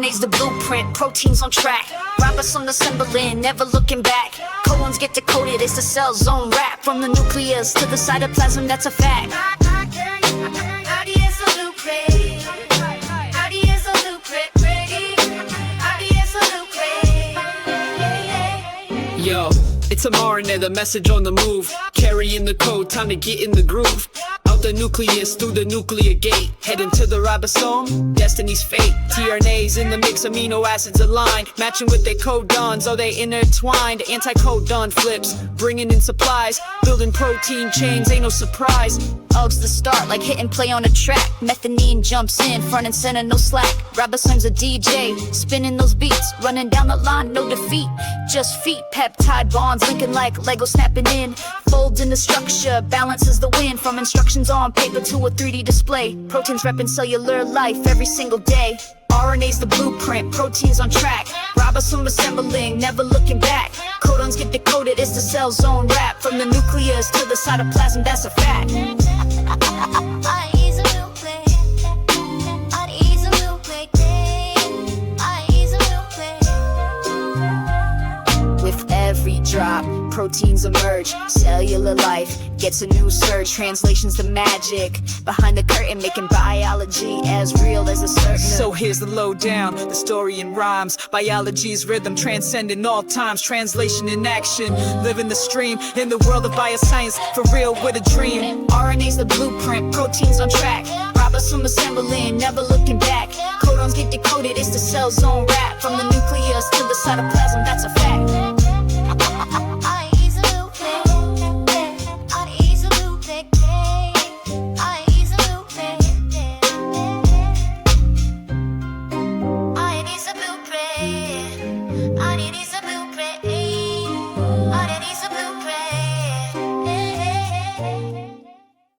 RNA's the blueprint, proteins on track. Ribosome assembling, never looking back. Codons get decoded, it's the cell zone wrap. From the nucleus to the cytoplasm, that's a fact. Yo, it's mRNA, the message on the move. Carrying the code, time to get in the groove. Out the nucleus, through the nuclear gate. Heading to the ribosome, destiny's fate. tRNA's in the mix, amino acids align. Matching with their codons, are they intertwined? Anticodon flips, bringing in supplies. Building protein chains, ain't no surprise. Ug's the start, like hit and play on a track. Methionine jumps in, front and center, no slack. Ribosome's a DJ, spinning those beats. Running down the line, no defeat. Just feet, peptide bonds, linking like Lego snapping in. Folds in the structure, balances the wind. From instructions on paper to a 3D display. Proteins repping cellular life every single day. RNA's the blueprint, proteins on track. Ribosome assembling, never looking back. Codons get decoded, it's the cell zone wrap. From the nucleus to the cytoplasm, that's a fact. With every drop, proteins emerge. Cellular life gets a new surge. Translation's the magic behind the curtain, making biology as real as a certain. So here's the lowdown, the story in rhymes. Biology's rhythm transcending all times. Translation in action, living the stream. In the world of bioscience, for real with a dream. RNA's the blueprint, proteins on track. Ribosome assembling, never looking back. Codons get decoded, it's the cell zone wrap. From the nucleus to the cytoplasm, that's a fact.